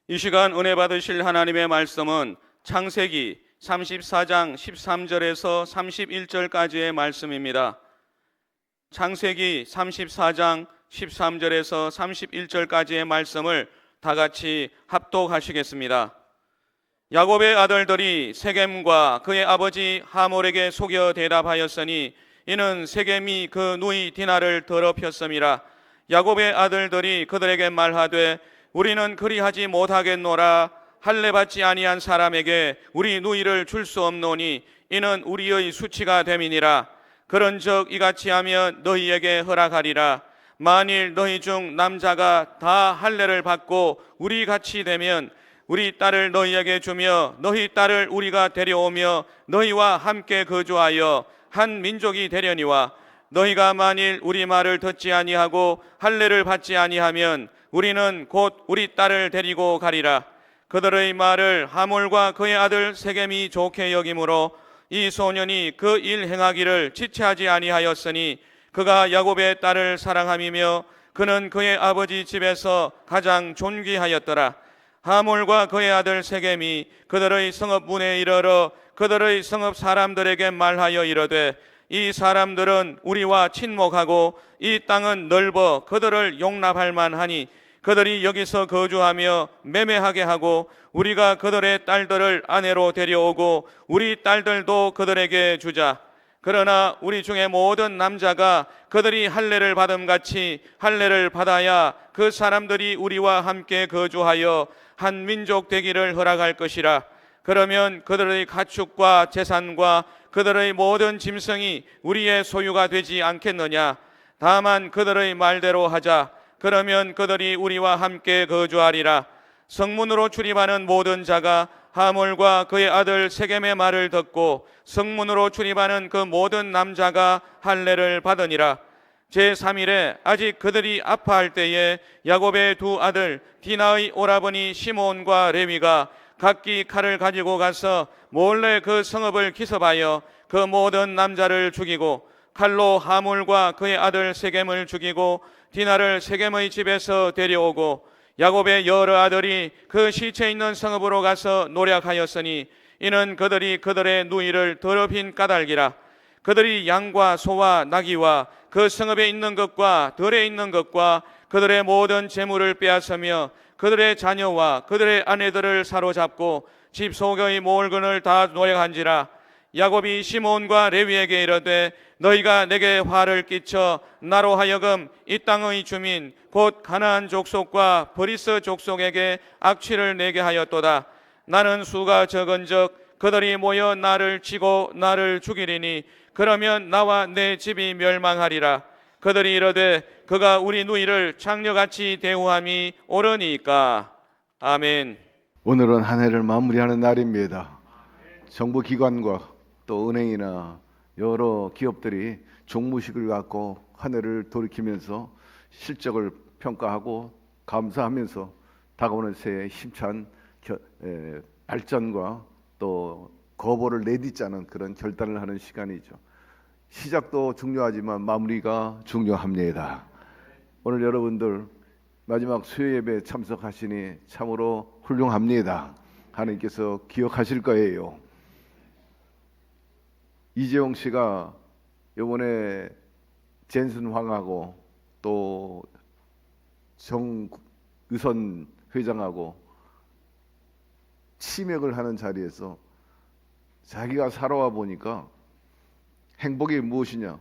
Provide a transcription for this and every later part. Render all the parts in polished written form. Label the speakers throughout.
Speaker 1: 이 시간 은혜 받으실 하나님의 말씀은 창세기 34장 13절에서 31절까지의 말씀입니다. 창세기 34장 13절에서 31절까지의 말씀을 다 같이 합독하시겠습니다. 야곱의 아들들이 세겜과 그의 아버지 하몰에게 속여 대답하였으니 이는 세겜이 그 누이 디나를 더럽혔음이라. 야곱의 아들들이 그들에게 말하되 우리는 그리하지 못하겠노라. 할례 받지 아니한 사람에게 우리 누이를 줄 수 없노니 이는 우리의 수치가 됨이니라. 그런즉 이같이 하면 너희에게 허락하리라. 만일 너희 중 남자가 다 할례를 받고 우리 같이 되면 우리 딸을 너희에게 주며 너희 딸을 우리가 데려오며 너희와 함께 거주하여 한 민족이 되려니와 너희가 만일 우리 말을 듣지 아니하고 할례를 받지 아니하면 우리는 곧 우리 딸을 데리고 가리라. 그들의 말을 하몰과 그의 아들 세겜이 좋게 여기므로 이 소년이 그 일 행하기를 지체하지 아니하였으니 그가 야곱의 딸을 사랑함이며 그는 그의 아버지 집에서 가장 존귀하였더라. 하몰과 그의 아들 세겜이 그들의 성읍 문에 이르러 그들의 성읍 사람들에게 말하여 이르되 이 사람들은 우리와 친목하고 이 땅은 넓어 그들을 용납할 만하니 그들이 여기서 거주하며 매매하게 하고 우리가 그들의 딸들을 아내로 데려오고 우리 딸들도 그들에게 주자. 그러나 우리 중에 모든 남자가 그들이 할례를 받음같이 할례를 받아야 그 사람들이 우리와 함께 거주하여 한 민족 되기를 허락할 것이라. 그러면 그들의 가축과 재산과 그들의 모든 짐승이 우리의 소유가 되지 않겠느냐. 다만 그들의 말대로 하자. 그러면 그들이 우리와 함께 거주하리라. 성문으로 출입하는 모든 자가 하몰과 그의 아들 세겜의 말을 듣고 성문으로 출입하는 그 모든 남자가 할례를 받으니라. 제3일에 아직 그들이 아파할 때에 야곱의 두 아들 디나의 오라버니 시몬과 레위가 각기 칼을 가지고 가서 몰래 그 성읍을 기습하여 그 모든 남자를 죽이고 칼로 하몰과 그의 아들 세겜을 죽이고 디나를 세겜의 집에서 데려오고 야곱의 여러 아들이 그 시체 있는 성읍으로 가서 노략하였으니 이는 그들이 그들의 누이를 더럽힌 까닭이라. 그들이 양과 소와 나귀와 그 성읍에 있는 것과 들에 있는 것과 그들의 모든 재물을 빼앗으며 그들의 자녀와 그들의 아내들을 사로잡고 집 속의 몰근을 다 노략한지라. 야곱이 시몬과 레위에게 이르되 너희가 내게 화를 끼쳐 나로 하여금 이 땅의 주민 곧 가나안 족속과 브리스 족속에게 악취를 내게 하였도다. 나는 수가 적은즉 그들이 모여 나를 치고 나를 죽이리니 그러면 나와 내 집이 멸망하리라. 그들이 이르되 그가 우리 누이를 장녀같이 대우함이 옳으니까. 아멘.
Speaker 2: 오늘은 한 해를 마무리하는 날입니다. 정부기관과 또 은행이나 여러 기업들이 종무식을 갖고 한 해를 돌이키면서 실적을 평가하고 감사하면서 다가오는 새해의 힘찬 발전과 또 거보를 내딛자는 그런 결단을 하는 시간이죠. 시작도 중요하지만 마무리가 중요합니다. 오늘 여러분들 마지막 수요 예배에 참석하시니 참으로 훌륭합니다. 하나님께서 기억하실 거예요. 이재용 씨가 이번에 젠슨 황하고 또 정의선 회장하고 치맥을 하는 자리에서 자기가 살아와 보니까 행복이 무엇이냐?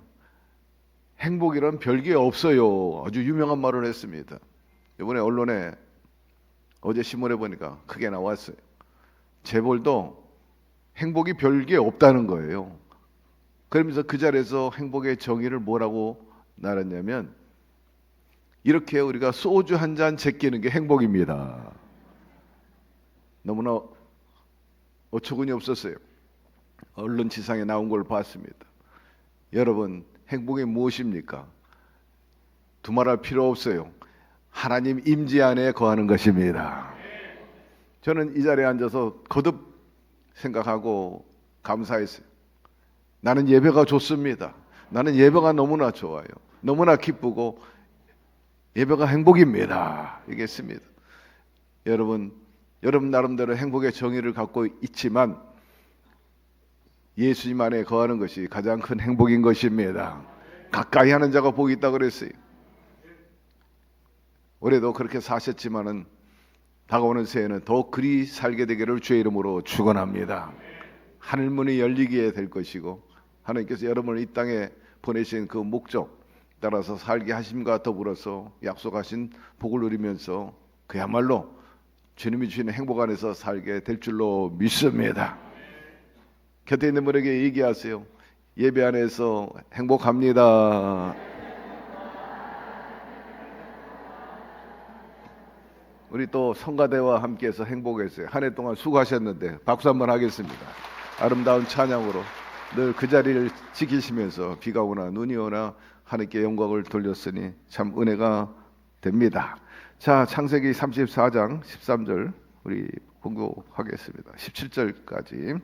Speaker 2: 행복이란 별게 없어요. 아주 유명한 말을 했습니다. 이번에 언론에 어제 신문에 보니까 크게 나왔어요. 재벌도 행복이 별게 없다는 거예요. 그러면서 그 자리에서 행복의 정의를 뭐라고 나눴냐면 이렇게 우리가 소주 한 잔 제끼는 게 행복입니다. 너무나 어처구니 없었어요. 언론 지상에 나온 걸 봤습니다. 여러분, 행복이 무엇입니까? 두말할 필요 없어요. 하나님 임재 안에 거하는 것입니다. 저는 이 자리에 앉아서 거듭 생각하고 감사했어요. 나는 예배가 좋습니다. 나는 예배가 너무나 좋아요. 너무나 기쁘고 예배가 행복입니다. 얘기했습니다. 여러분, 여러분 나름대로 행복의 정의를 갖고 있지만 예수님 안에 거하는 것이 가장 큰 행복인 것입니다. 가까이 하는 자가 복이 있다 그랬어요. 올해도 그렇게 사셨지만은 다가오는 새해는 더욱 그리 살게 되기를 주의 이름으로 축원합니다. 하늘문이 열리게 될 것이고 하나님께서 여러분을 이 땅에 보내신 그 목적 따라서 살게 하심과 더불어서 약속하신 복을 누리면서 그야말로 주님이 주시는 행복 안에서 살게 될 줄로 믿습니다. 곁에 있는 분에게 얘기하세요. 예배 안에서 행복합니다. 우리 또 성가대와 함께해서 행복했어요. 한 해 동안 수고하셨는데 박수 한번 하겠습니다. 아름다운 찬양으로 늘 그 자리를 지키시면서 비가 오나 눈이 오나 하나님께 영광을 돌렸으니 참 은혜가 됩니다. 자, 창세기 34장 13절 우리 공부하겠습니다. 17절까지.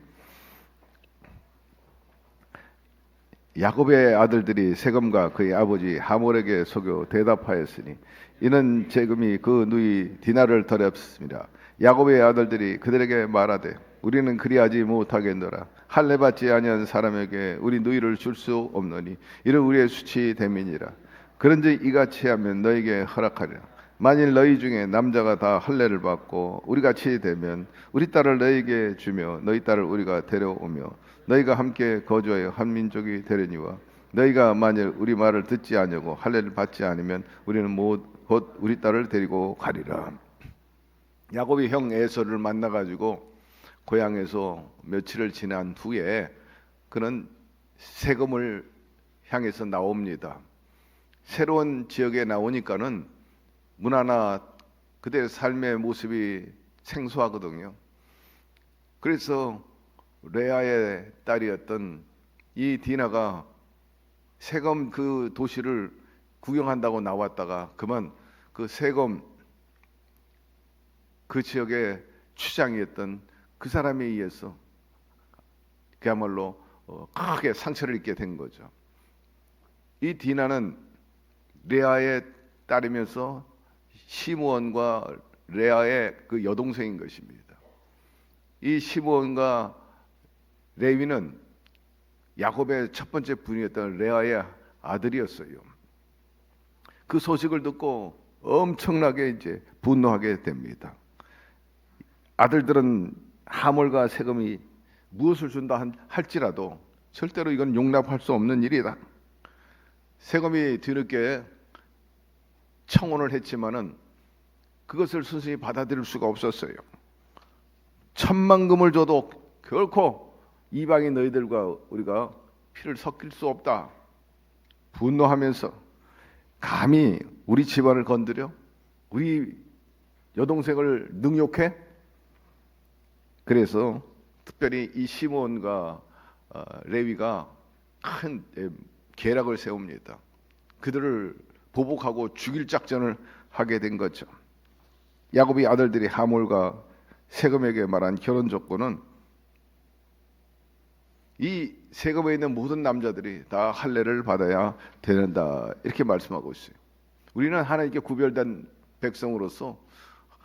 Speaker 2: 야곱의 아들들이 세겜과 그의 아버지 하몰에게 속여 대답하였으니 이는 재금이 그 누이 디나를 더럽습니다. 야곱의 아들들이 그들에게 말하되 우리는 그리하지 못하겠노라. 할례 받지 아니한 사람에게 우리 누이를 줄 수 없노니 이는 우리의 수치됨이니라. 그런즉 이같이 하면 너에게 허락하리라. 만일 너희 중에 남자가 다 할례를 받고 우리 같이 되면 우리 딸을 너희에게 주며 너희 딸을 우리가 데려오며 너희가 함께 거주하여 한 민족이 되려니와 너희가 만일 우리 말을 듣지 아니하고 할례를 받지 않으면 우리는 곧 우리 딸을 데리고 가리라. 야곱이 형 에서를 만나가지고 고향에서 며칠을 지난 후에 그는 세겜을 향해서 나옵니다. 새로운 지역에 나오니까는 문화나 그들의 삶의 모습이 생소하거든요. 그래서 레아의 딸이었던 이 디나가 세겜 그 도시를 구경한다고 나왔다가 그만 그 세겜 그 지역의 추장이었던 그 사람에 의해서 그야말로 크게 상처를 입게 된 거죠. 이 디나는 레아의 딸이면서 시므온과 레아의 그 여동생인 것입니다. 이 시므온과 레위는 야곱의 첫 번째 부인이었던 레아의 아들이었어요. 그 소식을 듣고 엄청나게 이제 분노하게 됩니다. 아들들은 하몰과 세겜이 무엇을 준다 할지라도 절대로 이건 용납할 수 없는 일이다. 세겜이 뒤늦게 청혼을 했지만은 그것을 순순히 받아들일 수가 없었어요. 1,000만 금을 줘도 결코 이방인 너희들과 우리가 피를 섞일 수 없다. 분노하면서 감히 우리 집안을 건드려? 우리 여동생을 능욕해? 그래서 특별히 이 시므온과 레위가 큰 계략을 세웁니다. 그들을 보복하고 죽일 작전을 하게 된 거죠. 야곱의 아들들이 하몰과 세겜에게 말한 결혼 조건은 이 세겜에 있는 모든 남자들이 다 할례를 받아야 되는다 이렇게 말씀하고 있어요. 우리는 하나님께 구별된 백성으로서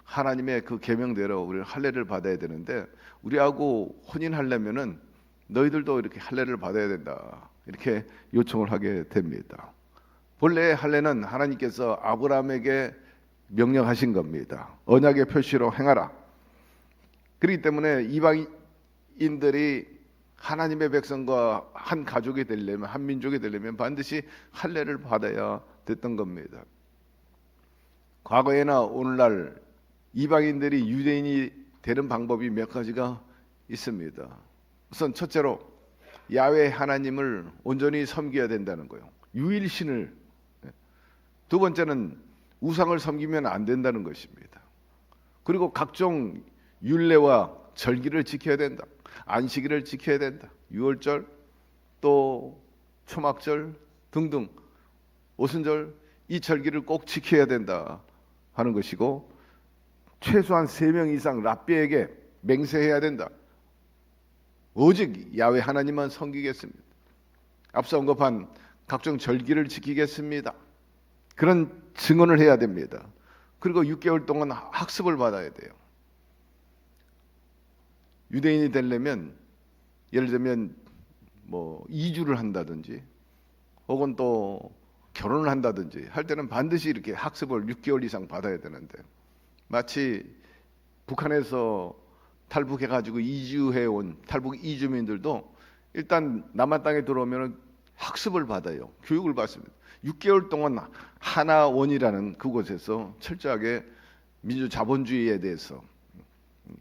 Speaker 2: 하나님의 그 계명대로 우리는 할례를 받아야 되는데 우리하고 혼인하려면은 너희들도 이렇게 할례를 받아야 된다 이렇게 요청을 하게 됩니다. 본래 할례는 하나님께서 아브라함에게 명령하신 겁니다. 언약의 표시로 행하라. 그렇기 때문에 이방인들이 하나님의 백성과 한 가족이 되려면 한 민족이 되려면 반드시 할례를 받아야 됐던 겁니다. 과거에나 오늘날 이방인들이 유대인이 되는 방법이 몇 가지가 있습니다. 우선 첫째로 야훼 하나님을 온전히 섬겨야 된다는 거예요. 유일신을. 두 번째는 우상을 섬기면 안 된다는 것입니다. 그리고 각종 율례와 절기를 지켜야 된다. 안식일을 지켜야 된다. 유월절, 또 초막절 등등 오순절 이 절기를 꼭 지켜야 된다 하는 것이고 최소한 3명 이상 랍비에게 맹세해야 된다. 오직 야훼 하나님만 섬기겠습니다. 앞서 언급한 각종 절기를 지키겠습니다. 그런 증언을 해야 됩니다. 그리고 6개월 동안 학습을 받아야 돼요. 유대인이 되려면 예를 들면 뭐 이주를 한다든지 혹은 또 결혼을 한다든지 할 때는 반드시 이렇게 학습을 6개월 이상 받아야 되는데, 마치 북한에서 탈북해가지고 이주해온 탈북 이주민들도 일단 남한 땅에 들어오면 학습을 받아요. 교육을 받습니다. 6개월 동안 하나원이라는 그곳에서 철저하게 민주자본주의에 대해서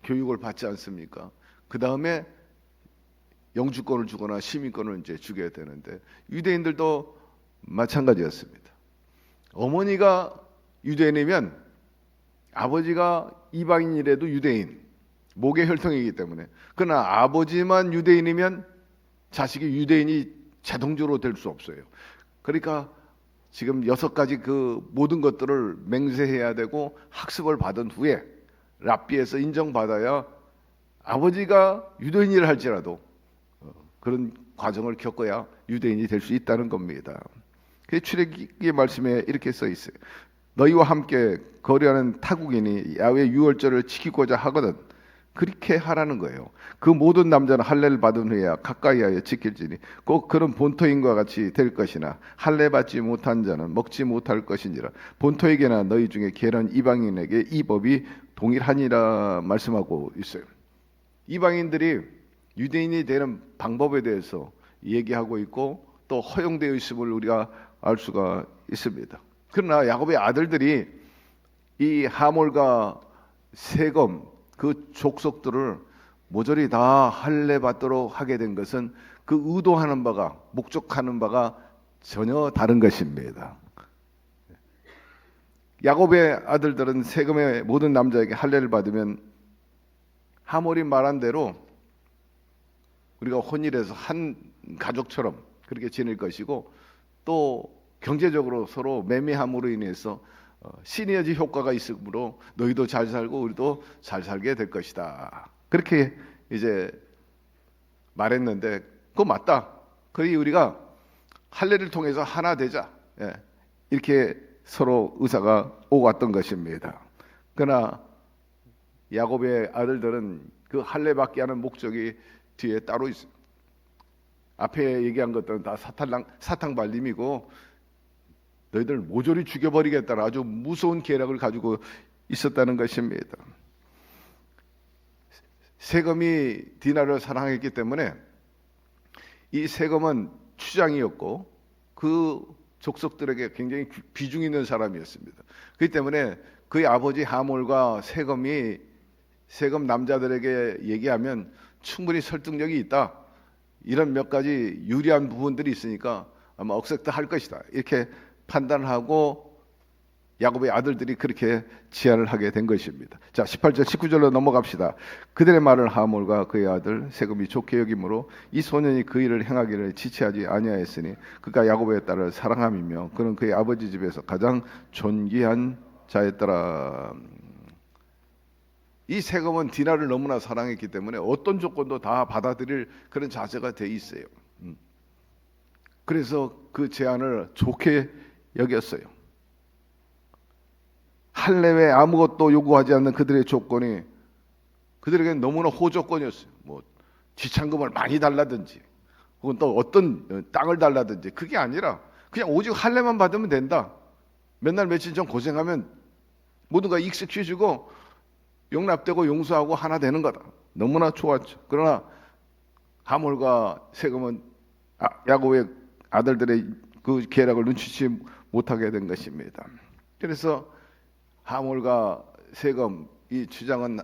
Speaker 2: 교육을 받지 않습니까? 그 다음에 영주권을 주거나 시민권을 이제 주게 되는데, 유대인들도 마찬가지였습니다. 어머니가 유대인이면 아버지가 이방인이라도 유대인, 목의 혈통이기 때문에. 그러나 아버지만 유대인이면 자식이 유대인이 자동적으로 될 수 없어요. 그러니까 지금 6가지 그 모든 것들을 맹세해야 되고 학습을 받은 후에 랍비에서 인정받아야 아버지가 유대인이라 할지라도 그런 과정을 겪어야 유대인이 될 수 있다는 겁니다. 그 출애굽기 말씀에 이렇게 써 있어요. 너희와 함께 거류하는 타국인이 야훼 유월절을 지키고자 하거든 그렇게 하라는 거예요. 그 모든 남자는 할례를 받은 후에야 가까이하여 지킬지니 꼭 그런 본토인과 같이 될 것이나 할례 받지 못한 자는 먹지 못할 것이니라. 본토에게나 너희 중에 게으른 이방인에게 이 법이 동일하니라 말씀하고 있어요. 이방인들이 유대인이 되는 방법에 대해서 얘기하고 있고 또 허용되어 있음을 우리가 알 수가 있습니다. 그러나 야곱의 아들들이 이 하몰과 세검 그 족속들을 모조리 다 할례 받도록 하게 된 것은 그 의도하는 바가, 목적하는 바가 전혀 다른 것입니다. 야곱의 아들들은 세금의 모든 남자에게 할례를 받으면 하몰이 말한 대로 우리가 혼인해서 한 가족처럼 그렇게 지낼 것이고, 또 경제적으로 서로 매매함으로 인해서 시너지 효과가 있으므로 너희도 잘 살고 우리도 잘 살게 될 것이다. 그렇게 이제 말했는데 그거 맞다. 그리 우리가 할례를 통해서 하나 되자. 이렇게 서로 의사가 오고 왔던 것입니다. 그러나 야곱의 아들들은 그 할례 받게 하는 목적이 뒤에 따로 있어요. 앞에 얘기한 것들은 다 사탕 발림이고 너희들 모조리 죽여버리겠다는 아주 무서운 계략을 가지고 있었다는 것입니다. 세검이 디나를 사랑했기 때문에 이 세검은 추장이었고 그 족속들에게 굉장히 비중 있는 사람이었습니다. 그렇기 때문에 그의 아버지 하몰과 세검이 세검 남자들에게 얘기하면 충분히 설득력이 있다. 이런 몇 가지 유리한 부분들이 있으니까 아마 억셉트 할 것이다. 이렇게 판단하고 야곱의 아들들이 그렇게 제안을 하게 된 것입니다. 자, 18절 19절로 넘어갑시다. 그들의 말을 하몰과 그의 아들 세금이 좋게 여김으로 이 소년이 그 일을 행하기를 지체하지 아니하였으니 그가 야곱의 딸을 사랑함이며 그는 그의 아버지 집에서 가장 존귀한 자였더라. 이 세금은 디나를 너무나 사랑했기 때문에 어떤 조건도 다 받아들일 그런 자세가 돼 있어요. 그래서 그 제안을 좋게 여겼어요. 할례 외에 아무것도 요구하지 않는 그들의 조건이 그들에게는 너무나 호조건이었어요. 뭐 지참금을 많이 달라든지 혹은 또 어떤 땅을 달라든지 그게 아니라 그냥 오직 할례만 받으면 된다. 맨날 며칠 좀 고생하면 모든 거 익숙해지고 용납되고 용서하고 하나 되는 거다. 너무나 좋았죠. 그러나 하몰과 세금은 야곱의 아들들의 그 계략을 눈치채지 못하게 된 것입니다. 그래서 하몰과 세금 이 주장은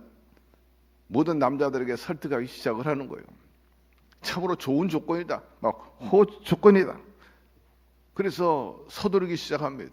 Speaker 2: 모든 남자들에게 설득하기 시작을 하는 거예요. 참으로 좋은 조건이다. 막 호조건이다. 그래서 서두르기 시작합니다.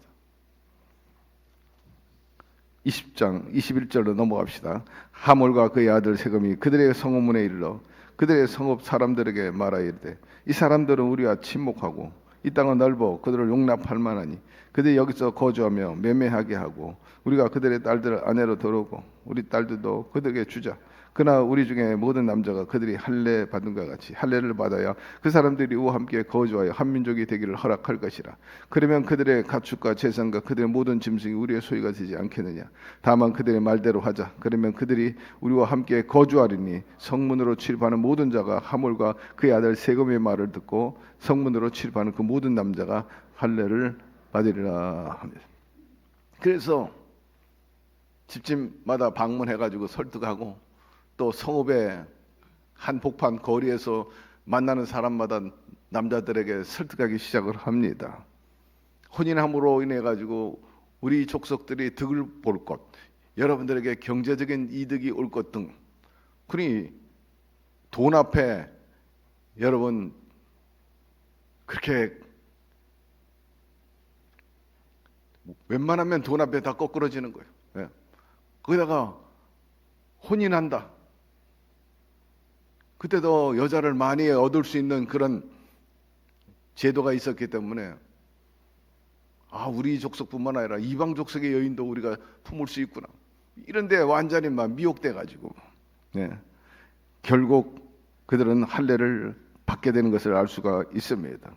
Speaker 2: 20장 21절로 넘어갑시다. 하몰과 그의 아들 세금이 그들의 성읍문에 이르러 그들의 성읍 사람들에게 말하이르되 이 사람들은 우리와 친목하고 이 땅은 넓어 그들을 용납할 만하니 그들이 여기서 거주하며 매매하게 하고 우리가 그들의 딸들을 아내로 들어오고 우리 딸들도 그들에게 주자. 그러나 우리 중에 모든 남자가 그들이 할례 받은 것 같이 할례를 받아야 그 사람들이 우와 함께 거주하여 한 민족이 되기를 허락할 것이라. 그러면 그들의 가축과 재산과 그들의 모든 짐승이 우리의 소유가 되지 않겠느냐. 다만 그들의 말대로 하자. 그러면 그들이 우리와 함께 거주하리니 성문으로 출입하는 모든 자가 하몰과 그의 아들 세금의 말을 듣고 성문으로 출입하는 그 모든 남자가 할례를 받으리라 합니다. 그래서 집집마다 방문해가지고 설득하고 또 성읍의 한복판 거리에서 만나는 사람마다 남자들에게 설득하기 시작을 합니다. 혼인함으로 인해 가지고 우리 족속들이 득을 볼 것, 여러분들에게 경제적인 이득이 올 것 등, 그러니 돈 앞에 여러분 그렇게 웬만하면 돈 앞에 다 거꾸러지는 거예요. 예. 거기다가 혼인한다. 그때도 여자를 많이 얻을 수 있는 그런 제도가 있었기 때문에 우리 족속뿐만 아니라 이방 족속의 여인도 우리가 품을 수 있구나. 이런데 완전히 막 미혹돼 가지고 결국 그들은 할례를 받게 되는 것을 알 수가 있습니다.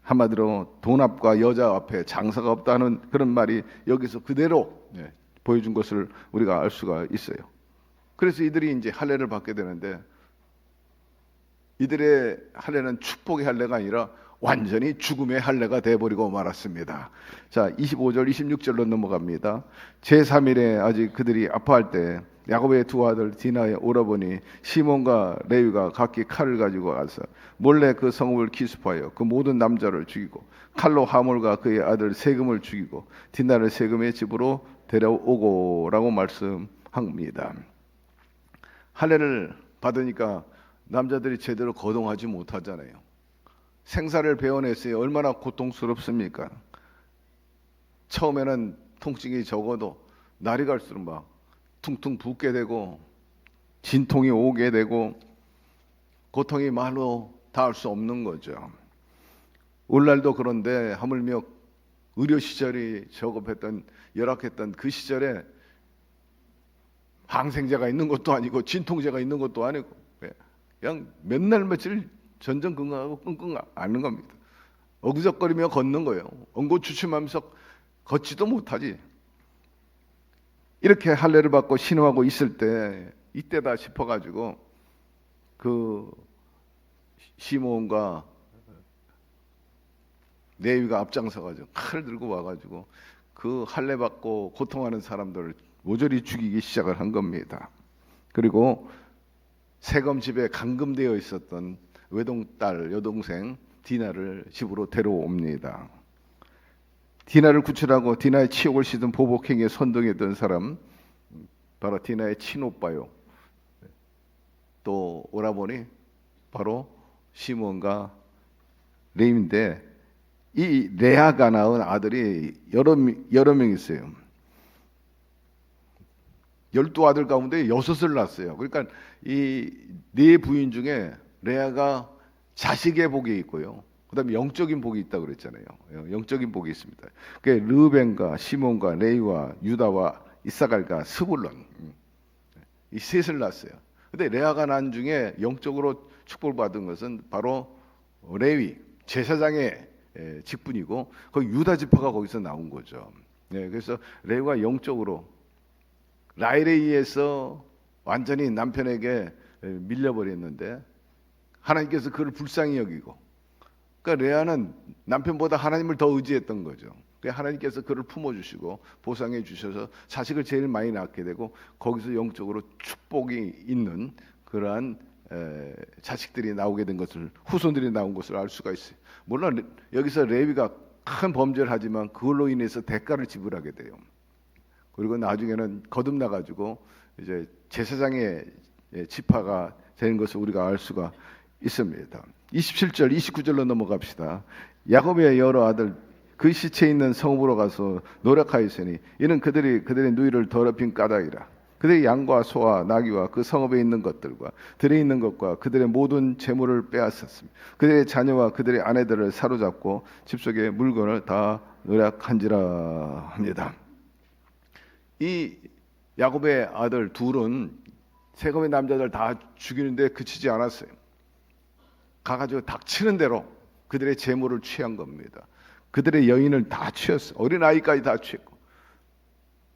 Speaker 2: 한마디로 돈 앞과 여자 앞에 장사가 없다는 그런 말이 여기서 그대로 보여준 것을 우리가 알 수가 있어요. 그래서 이들이 이제 할례를 받게 되는데 이들의 할례는 축복의 할례가 아니라 완전히 죽음의 할례가 돼버리고 말았습니다. 자, 25절 26절로 넘어갑니다. 제3일에 아직 그들이 아파할 때 야곱의 두 아들 디나의 오라버니 시몬과 레위가 각기 칼을 가지고 와서 몰래 그 성읍을 기습하여 그 모든 남자를 죽이고 칼로 하몰과 그의 아들 세금을 죽이고 디나를 세금의 집으로 데려오고라고 말씀합니다. 할례를 받으니까 남자들이 제대로 거동하지 못하잖아요. 생사를 베어냈어요. 얼마나 고통스럽습니까? 처음에는 통증이 적어도 날이 갈수록 막 퉁퉁 붓게 되고 진통이 오게 되고 고통이 말로 닿을 수 없는 거죠. 오늘날도 그런데 하물며 의료 시절이 열악했던 그 시절에 항생제가 있는 것도 아니고 진통제가 있는 것도 아니고 그냥 맨날 며칠 전전긍긍하고 끙끙 앓는 겁니다. 어그적거리며 걷는 거예요. 엉고추춤하면서 걷지도 못하지. 이렇게 할례를 받고 신음하고 있을 때 이때다 싶어가지고 그 시몬과 레위가 앞장서가지고 칼을 들고 와가지고 그 할례 받고 고통하는 사람들을 모조리 죽이기 시작을 한 겁니다. 그리고 세검 집에 감금되어 있었던 외동딸 여동생 디나를 집으로 데려옵니다. 디나를 구출하고 디나의 치욕을 씻은 보복행위에 선동했던 사람 바로 디나의 친오빠요. 또 오라버니 바로 시몬과 레위인데 이 레아가 낳은 아들이 여러 명 있어요. 12아들 가운데 6을 낳았어요. 그러니까 이 네 부인 중에 레아가 자식의 복이 있고요. 그다음에 영적인 복이 있다고 그랬잖아요. 영적인 복이 있습니다. 그게 르벤과 시몬과 레위와 유다와 이사갈과 스불론 이 셋을 낳았어요. 근데 레아가 낳은 중에 영적으로 축복을 받은 것은 바로 레위 제사장의 직분이고 거기 유다 지파가 거기서 나온 거죠. 그래서 레위가 영적으로 라헬에 의해서 완전히 남편에게 밀려버렸는데 하나님께서 그를 불쌍히 여기고 그러니까 레아는 남편보다 하나님을 더 의지했던 거죠. 하나님께서 그를 품어주시고 보상해 주셔서 자식을 제일 많이 낳게 되고 거기서 영적으로 축복이 있는 그러한 자식들이 나오게 된 것을 후손들이 나온 것을 알 수가 있어요. 물론 여기서 레위가 큰 범죄를 하지만 그걸로 인해서 대가를 지불하게 돼요. 그리고 나중에는 거듭나 가지고 이제 제사장의 지파가 되는 것을 우리가 알 수가 있습니다. 27절, 29절로 넘어갑시다. 야곱의 여러 아들 그 시체 있는 성읍으로 가서 노력하였으니 이는 그들의 누이를 더럽힌 까닭이라. 그들의 양과 소와 나귀와 그 성읍에 있는 것들과 들에 있는 것과 그들의 모든 재물을 빼앗았으며 그들의 자녀와 그들의 아내들을 사로잡고 집 속의 물건을 다 노력한지라 합니다. 이 야곱의 아들 둘은 세겜의 남자들 다 죽이는데 그치지 않았어요. 가가지고 닥치는 대로 그들의 재물을 취한 겁니다. 그들의 여인을 다 취했어요. 어린 아이까지 다 취했고,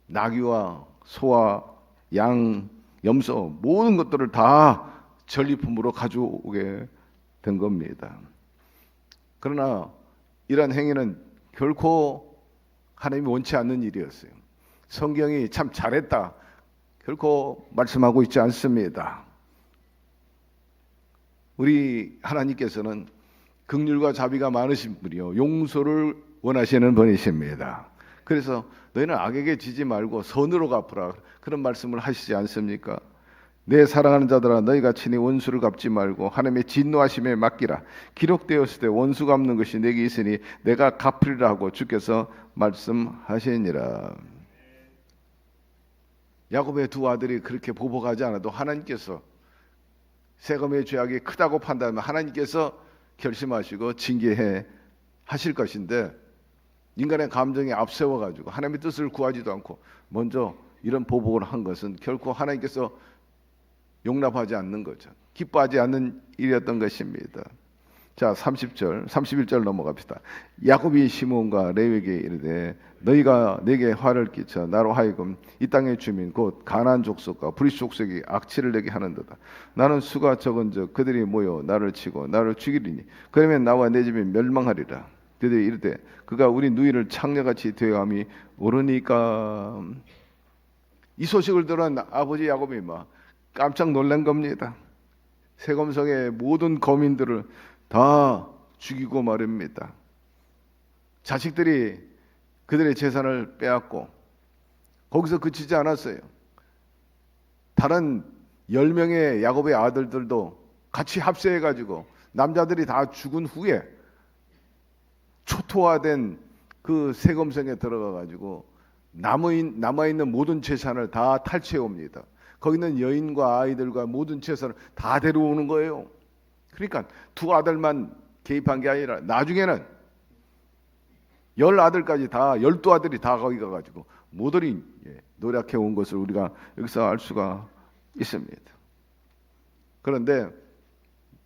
Speaker 2: 나귀와 소와 양, 염소 모든 것들을 다 전리품으로 가져오게 된 겁니다. 그러나 이러한 행위는 결코 하나님이 원치 않는 일이었어요. 성경이 참 잘했다 결코 말씀하고 있지 않습니다. 우리 하나님께서는 긍휼과 자비가 많으신 분이요 용서를 원하시는 분이십니다. 그래서 너희는 악에게 지지 말고 선으로 갚으라 그런 말씀을 하시지 않습니까? 내 사랑하는 자들아 너희가 친히 원수를 갚지 말고 하나님의 진노하심에 맡기라. 기록되었을 때 원수 갚는 것이 내게 있으니 내가 갚으리라 하고 주께서 말씀하시니라. 야곱의 두 아들이 그렇게 보복하지 않아도 하나님께서 세겜의 죄악이 크다고 판단하면 하나님께서 결심하시고 징계해 하실 것인데, 인간의 감정에 앞세워 가지고 하나님의 뜻을 구하지도 않고 먼저 이런 보복을 한 것은 결코 하나님께서 용납하지 않는 거죠. 기뻐하지 않는 일이었던 것입니다. 자, 30절, 31절 넘어갑시다. 야곱이 시몬과 레위에게 이르되 너희가 내게 화를 끼쳐 나로 하여금 이 땅의 주민 곧 가나안 족속과 브리스 족속이 악취를 내게 하는도다. 나는 수가 적은즉 그들이 모여 나를 치고 나를 죽이리니 그러면 나와 내 집이 멸망하리라. 그들이 이르되 그가 우리 누이를 창녀같이 대함이 옳으니까. 이 소식을 들은 아버지 야곱이 막 깜짝 놀란 겁니다. 세겜성의 모든 거민들을 다 죽이고 말입니다. 자식들이 그들의 재산을 빼앗고 거기서 그치지 않았어요. 다른 10명의 야곱의 아들들도 같이 합세해가지고 남자들이 다 죽은 후에 초토화된 그 세겜성에 들어가가지고 남아있는 모든 재산을 다 탈취해 옵니다. 거기 있는 여인과 아이들과 모든 재산을 다 데려오는 거예요. 그러니까 두 아들만 개입한 게 아니라 나중에는 10아들까지 다 12아들이 다 거기 가가지고 모조리 노력해 온 것을 우리가 여기서 알 수가 있습니다. 그런데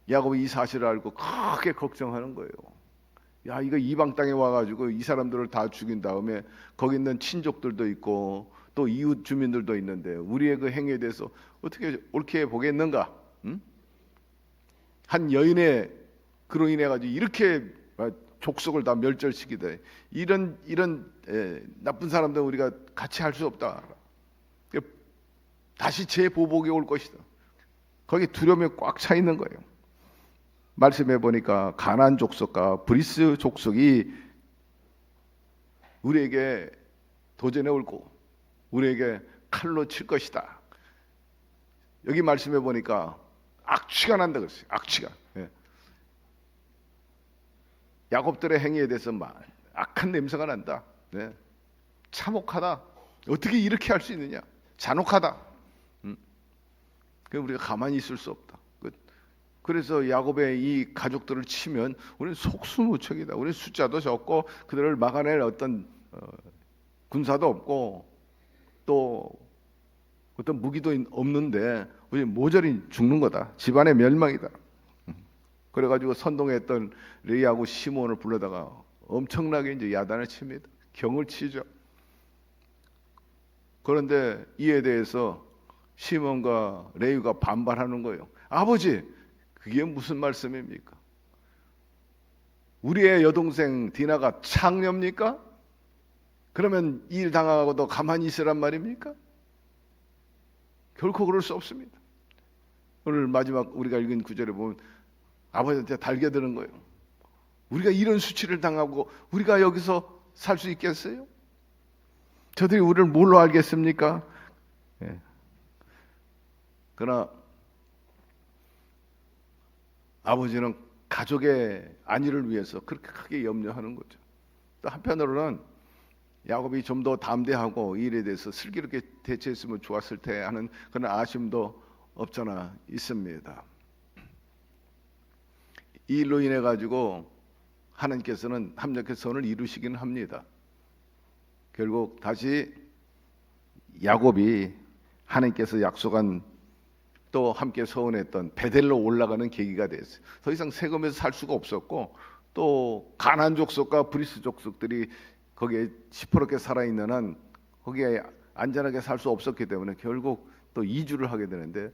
Speaker 2: 야곱이 이 사실을 알고 크게 걱정하는 거예요. 야, 이거 이방 땅에 와가지고 이 사람들을 다 죽인 다음에 거기 있는 친족들도 있고 또 이웃 주민들도 있는데 우리의 그 행위에 대해서 어떻게 옳게 보겠는가? 응? 한 여인의 그로 인해 가지고 이렇게 족속을 다 멸절시키되 이런 나쁜 사람들 우리가 같이 할 수 없다. 다시 재보복이 올 것이다. 거기 두려움이 꽉 차 있는 거예요. 말씀해 보니까 가나안 족속과 브리스 족속이 우리에게 도전해 올고 우리에게 칼로 칠 것이다. 여기 말씀해 보니까 악취가 난다 그랬어요. 악취가. 예. 야곱들의 행위에 대해서 막 악한 냄새가 난다. 네. 참혹하다. 어떻게 이렇게 할 수 있느냐? 잔혹하다. 그 우리가 가만히 있을 수 없다. 그래서 야곱의 이 가족들을 치면 우리는 속수무책이다. 우리는 숫자도 적고 그들을 막아낼 어떤 군사도 없고 또 어떤 무기도 없는데 우리 모조리 죽는 거다. 집안의 멸망이다. 그래가지고 선동했던 레위하고 시몬을 불러다가 엄청나게 이제 야단을 칩니다. 경을 치죠. 그런데 이에 대해서 시몬과 레위가 반발하는 거예요. 아버지, 그게 무슨 말씀입니까? 우리의 여동생 디나가 창녀입니까? 그러면 이 일 당하고도 가만히 있으란 말입니까? 결코 그럴 수 없습니다. 오늘 마지막 우리가 읽은 구절에 보면 아버지한테 달겨드는 거예요. 우리가 이런 수치를 당하고 우리가 여기서 살 수 있겠어요? 저들이 우리를 뭘로 알겠습니까? 예. 그러나 아버지는 가족의 안위를 위해서 그렇게 크게 염려하는 거죠. 또 한편으로는 야곱이 좀 더 담대하고 이 일에 대해서 슬기롭게 대처했으면 좋았을 테 하는 그런 아쉬움도 없잖아 있습니다. 이 일로 인해 가지고 하나님께서는 합력의 선을 이루시기는 합니다. 결국 다시 야곱이 하나님께서 약속한 또 함께 서원했던 베델로 올라가는 계기가 됐어요. 더 이상 세금에서 살 수가 없었고 또 가나안 족속과 브리스 족속들이 거기에 시퍼렇게 살아있는 한 거기에 안전하게 살 수 없었기 때문에 결국 또 이주를 하게 되는데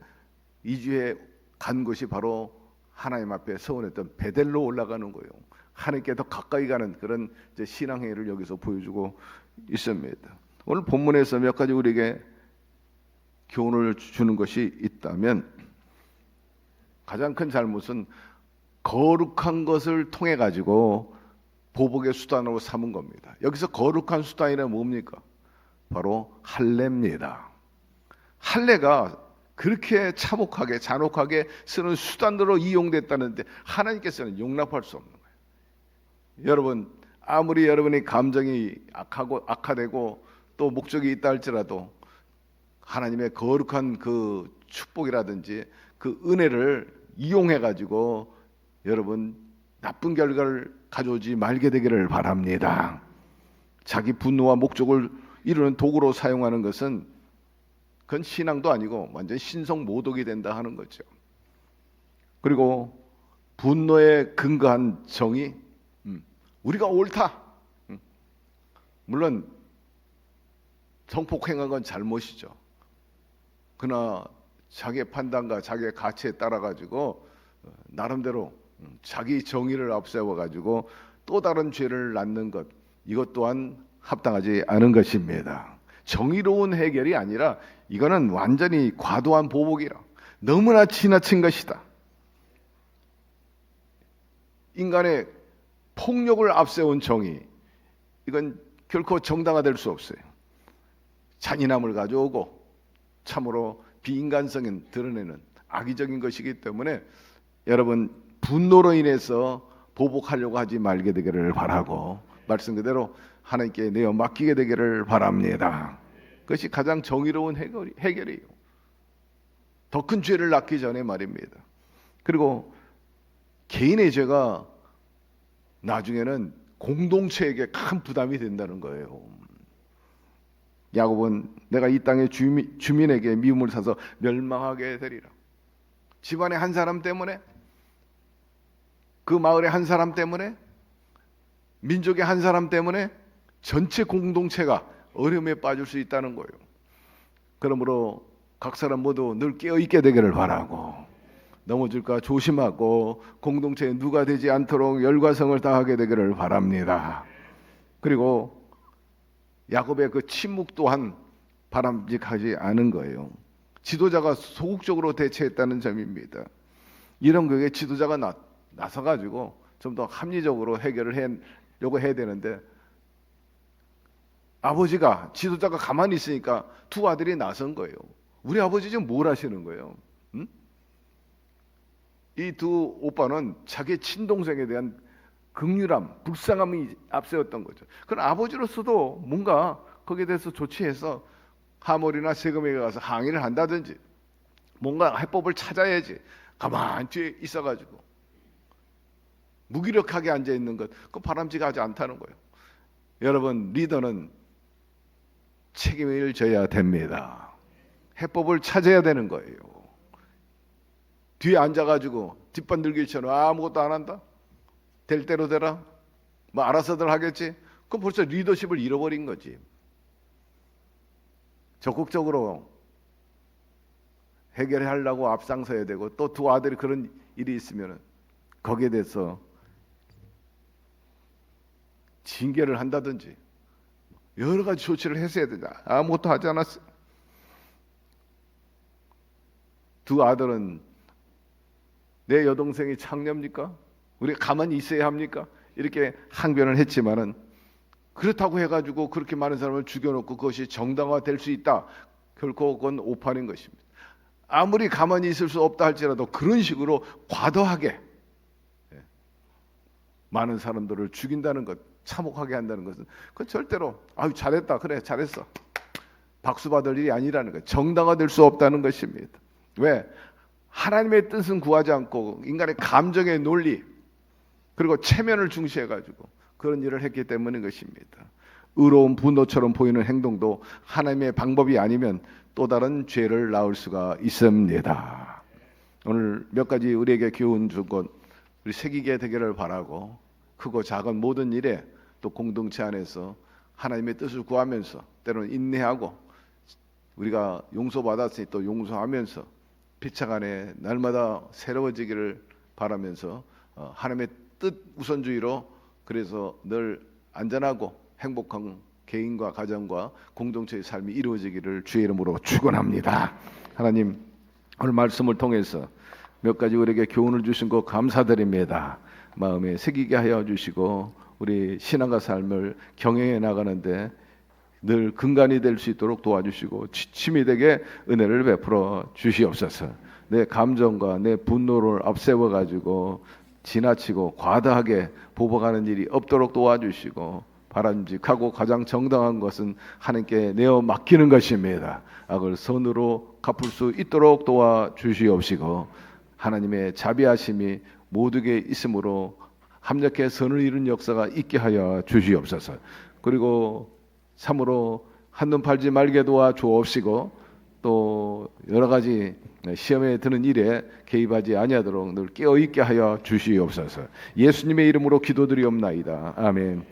Speaker 2: 이주에 간 곳이 바로 하나님 앞에 서원했던 베델로 올라가는 거예요. 하나님께 더 가까이 가는 그런 이제 신앙행위를 여기서 보여주고 있습니다. 오늘 본문에서 몇 가지 우리에게 교훈을 주는 것이 있다면 가장 큰 잘못은 거룩한 것을 통해 가지고 보복의 수단으로 삼은 겁니다. 여기서 거룩한 수단이란 뭡니까? 바로 할례입니다. 할례가 그렇게 참혹하게 잔혹하게 쓰는 수단으로 이용됐다는데 하나님께서는 용납할 수 없는 거예요. 여러분 아무리 여러분의 감정이 악화되고 또 목적이 있다 할지라도 하나님의 거룩한 그 축복이라든지 그 은혜를 이용해 가지고 여러분 나쁜 결과를 가져오지 말게 되기를 바랍니다. 자기 분노와 목적을 이루는 도구로 사용하는 것은 그건 신앙도 아니고 완전 신성모독이 된다 하는 거죠. 그리고 분노에 근거한 정의, 우리가 옳다. 물론 성폭행한 건 잘못이죠. 그러나 자기의 판단과 자기의 가치에 따라 가지고 나름대로 자기 정의를 앞세워 가지고 또 다른 죄를 낳는 것, 이것 또한 합당하지 않은 것입니다. 정의로운 해결이 아니라 이거는 완전히 과도한 보복이라 너무나 지나친 것이다. 인간의 폭력을 앞세운 정의, 이건 결코 정당화될 수 없어요. 잔인함을 가져오고 참으로 비인간성을 드러내는 악의적인 것이기 때문에 여러분 분노로 인해서 보복하려고 하지 말게 되기를 바라고 말씀 그대로 하나님께 내어 맡기게 되기를 바랍니다. 그것이 가장 정의로운 해결이에요. 더 큰 죄를 낳기 전에 말입니다. 그리고 개인의 죄가 나중에는 공동체에게 큰 부담이 된다는 거예요. 야곱은 내가 이 땅의 주민에게 미움을 사서 멸망하게 되리라. 집안의 한 사람 때문에, 그 마을의 한 사람 때문에, 민족의 한 사람 때문에 전체 공동체가 어려움에 빠질 수 있다는 거예요. 그러므로 각 사람 모두 늘 깨어있게 되기를 바라고 넘어질까 조심하고 공동체에 누가 되지 않도록 열과성을 다하게 되기를 바랍니다. 그리고 야곱의 그 침묵 또한 바람직하지 않은 거예요. 지도자가 소극적으로 대처했다는 점입니다. 이런 거에 지도자가 나서가지고 좀 더 합리적으로 해결을 해야 되는데 아버지가 지도자가 가만히 있으니까 두 아들이 나선 거예요. 우리 아버지 지금 뭘 하시는 거예요? 응? 이 두 오빠는 자기 친동생에 대한 긍휼함, 불쌍함이 앞세웠던 거죠. 그럼 아버지로서도 뭔가 거기에 대해서 조치해서 하몰이나 세금에 가서 항의를 한다든지 뭔가 해법을 찾아야지. 가만히 뒤에 있어가지고 무기력하게 앉아 있는 것, 그건 바람직하지 않다는 거예요. 여러분 리더는 책임을 져야 됩니다. 해법을 찾아야 되는 거예요. 뒤에 앉아가지고 뒷반들기처럼 아무것도 안 한다? 될 대로 되라? 뭐 알아서들 하겠지? 그럼 벌써 리더십을 잃어버린 거지. 적극적으로 해결하려고 앞장서야 되고 또 두 아들이 그런 일이 있으면 거기에 대해서 징계를 한다든지 여러 가지 조치를 했어야 되다. 아무것도 하지 않았어요. 두 아들은 내 여동생이 창녀입니까? 우리가 가만히 있어야 합니까? 이렇게 항변을 했지만은 그렇다고 해가지고 그렇게 많은 사람을 죽여놓고 그것이 정당화될 수 있다. 결코 그건 오판인 것입니다. 아무리 가만히 있을 수 없다 할지라도 그런 식으로 과도하게 많은 사람들을 죽인다는 것, 참혹하게 한다는 것은 그건 절대로 아유 잘했다 그래 잘했어 박수 받을 일이 아니라는 거예요. 정당화될 수 없다는 것입니다. 왜? 하나님의 뜻은 구하지 않고 인간의 감정의 논리 그리고 체면을 중시해가지고 그런 일을 했기 때문인 것입니다. 의로운 분노처럼 보이는 행동도 하나님의 방법이 아니면 또 다른 죄를 낳을 수가 있습니다. 오늘 몇 가지 우리에게 교훈 준 것 우리 새기게 되기를 바라고, 크고 작은 모든 일에 또 공동체 안에서 하나님의 뜻을 구하면서 때로는 인내하고, 우리가 용서받았으니 또 용서하면서 피차간에 날마다 새로워지기를 바라면서 하나님의 뜻 우선주의로, 그래서 늘 안전하고 행복한 개인과 가정과 공동체의 삶이 이루어지기를 주의 이름으로 축원합니다. 하나님, 오늘 말씀을 통해서 몇 가지 우리에게 교훈을 주신 것 감사드립니다. 마음에 새기게 하여 주시고 우리 신앙과 삶을 경영해 나가는데 늘 근간이 될 수 있도록 도와주시고 지침이 되게 은혜를 베풀어 주시옵소서. 내 감정과 내 분노를 앞세워 가지고 지나치고 과다하게 보복하는 일이 없도록 도와주시고, 바람직하고 가장 정당한 것은 하나님께 내어 맡기는 것입니다. 악을 선으로 갚을 수 있도록 도와주시옵시고, 하나님의 자비하심이 모두에게 있으므로 합력해 선을 이룬 역사가 있게 하여 주시옵소서. 그리고 참으로 한눈 팔지 말게 도와 주옵시고, 또 여러 가지 시험에 드는 일에 개입하지 아니하도록 늘 깨어 있게 하여 주시옵소서. 예수님의 이름으로 기도드리옵나이다. 아멘.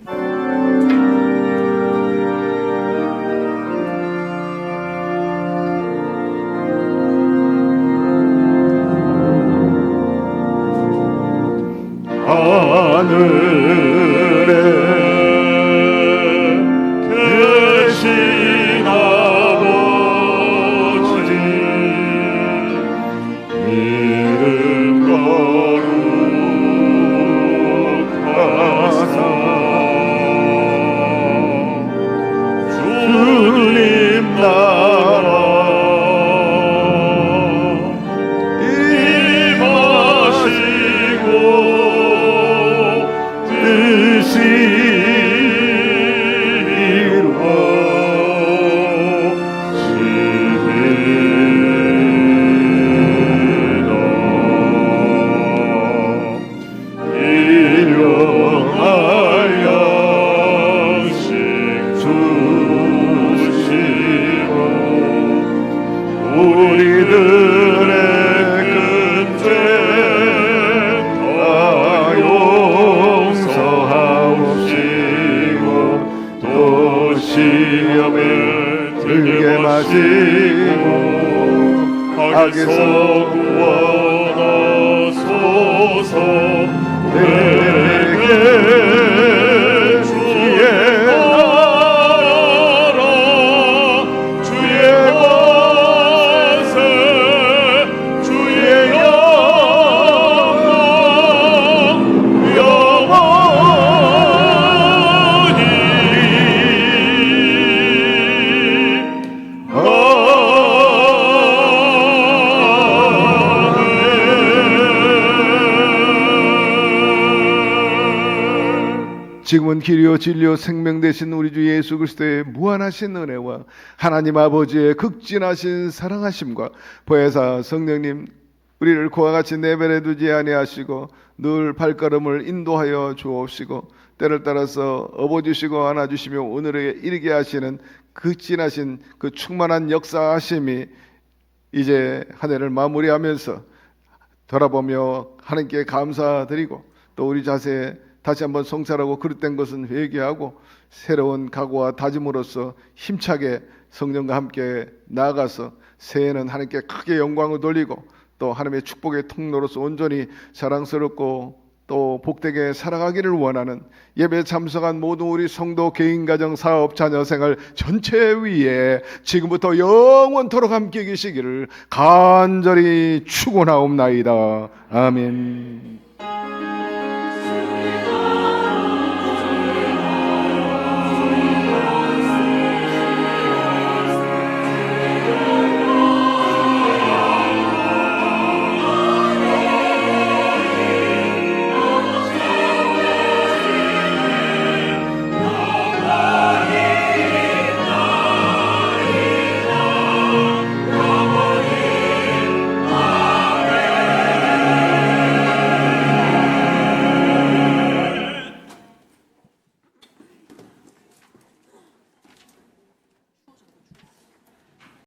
Speaker 3: 악에서 구원하소서. 내게 주의 나라 주의 권세 주의 영광 영원히
Speaker 2: 지금은 길이요 진리요 생명 되신 우리 주 예수 그리스도의 무한하신 은혜와 하나님 아버지의 극진하신 사랑하심과 보혜사 성령님 우리를 그와 같이 내버려 두지 아니하시고 늘 발걸음을 인도하여 주옵시고 때를 따라서 업어주시고 안아주시며 오늘에 이르게 하시는 극진하신 그 충만한 역사하심이 이제 한 해를 마무리하면서 돌아보며 하나님께 감사드리고 또 우리 자세에 다시 한번 성찰하고 그릇된 것은 회개하고 새로운 각오와 다짐으로써 힘차게 성령과 함께 나아가서 새해는 하나님께 크게 영광을 돌리고 또 하나님의 축복의 통로로서 온전히 자랑스럽고 또 복되게 살아가기를 원하는 예배에 참석한 모든 우리 성도 개인 가정 사업 자녀 생활 전체 위에 지금부터 영원토록 함께 계시기를 간절히 축원하옵나이다. 아멘.